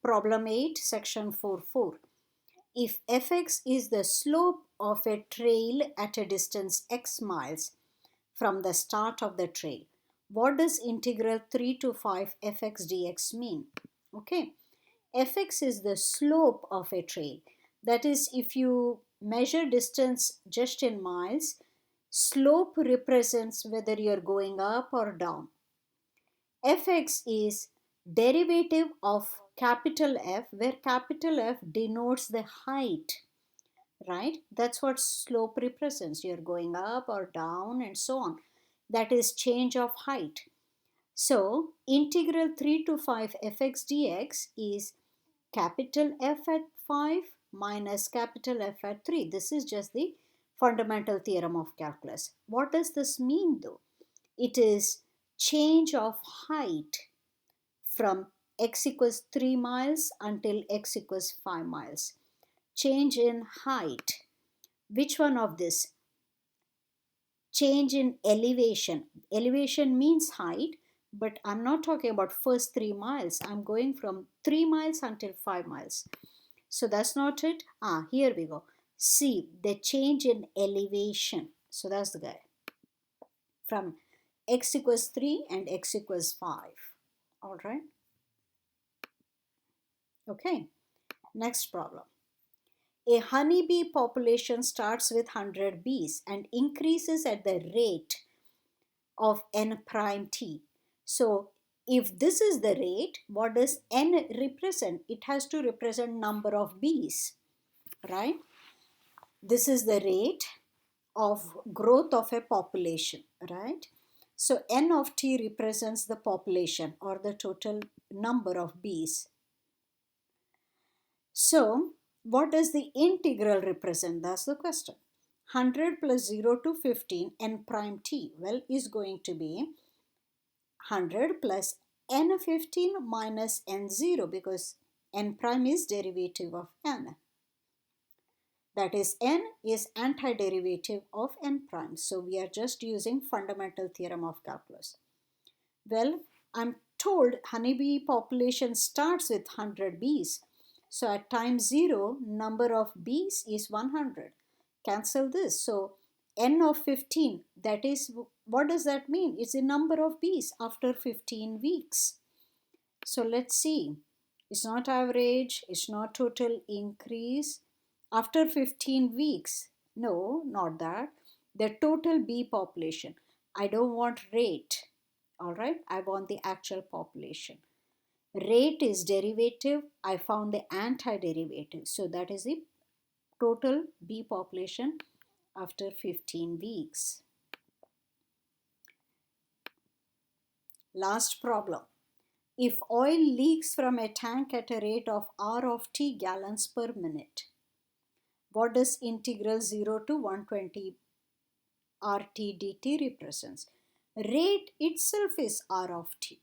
Problem 8, section 4.4. If fx is the slope of a trail at a distance x miles from the start of the trail, what does integral 3 to 5 fx dx mean? Okay, fx is the slope of a trail. That is, if you measure distance just in miles, slope represents whether you're going up or down. Fx is derivative of capital F, where capital F denotes the height, right? That's what slope represents. You're going up or down and so on. That is change of height. So integral 3 to 5 fx dx is capital F at 5 minus capital F at 3. This is just the fundamental theorem of calculus. What does this mean though? It is change of height from x equals 3 miles until x equals 5 miles. Change in height. Which one of this? Change in elevation. Elevation means height, but I'm not talking about first 3 miles. I'm going from 3 miles until 5 miles. So that's not it. Here we go. See, the change in elevation. So that's the guy. From x equals 3 and x equals 5. All right. Okay. Next problem. A honeybee population starts with 100 bees and increases at the rate of n prime t. So if this is the rate, what does n represent? It has to represent number of bees, right? This is the rate of growth of a population, right? So n of t represents the population or the total number of bees. So what does the integral represent? That's the question. 100 plus 0 to 15 n prime t, well, is going to be 100 plus n15 minus n0, because n prime is derivative of n. That is, n is antiderivative of n prime. So we are just using fundamental theorem of calculus. Well, I'm told honeybee population starts with 100 bees. So at time 0, number of bees is 100. Cancel this. So n of 15, that is, what does that mean? It's the number of bees after 15 weeks. So let's see. It's not average. It's not total increase. After 15 weeks, no, not that. The total bee population. I don't want rate. All right, I want the actual population. Rate is derivative. I found the antiderivative. So that is the total bee population after 15 weeks. Last problem. If oil leaks from a tank at a rate of R of t gallons per minute, what does integral 0 to 120 RT dt represents? Rate itself is R of t.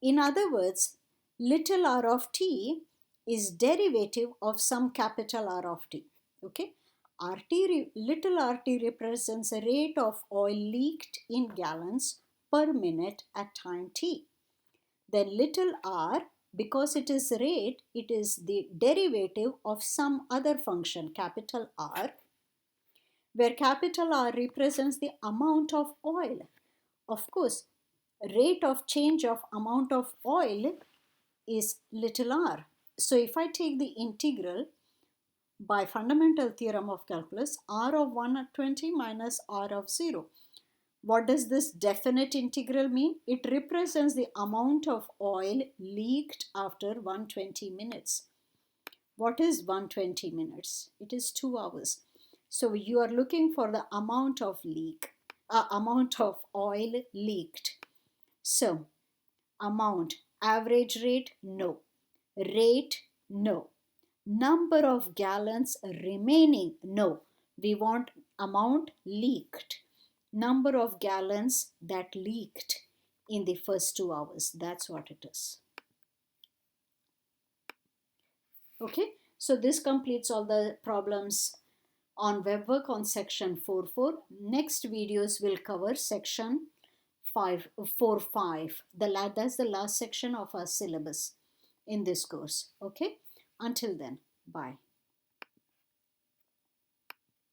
In other words, little r of t is derivative of some capital R of t. Okay, little rt represents a rate of oil leaked in gallons per minute at time t. Then little r, because it is rate, it is the derivative of some other function, capital R, where capital R represents the amount of oil. Of course, rate of change of amount of oil is little r. So if I take the integral by fundamental theorem of calculus, r of 120 minus r of 0. What does this definite integral mean? It represents the amount of oil leaked after 120 minutes. What is 120 minutes? It is 2 hours. So you are looking for the amount of oil leaked. So amount, average rate, no. Rate, no. Number of gallons remaining, no. We want amount leaked. Number of gallons that leaked in the first 2 hours. That's what it is. Okay, so this completes all the problems on web work on section 4.4. Next videos will cover section 4.5. That's the last section of our syllabus. in this course. Okay, until then, bye.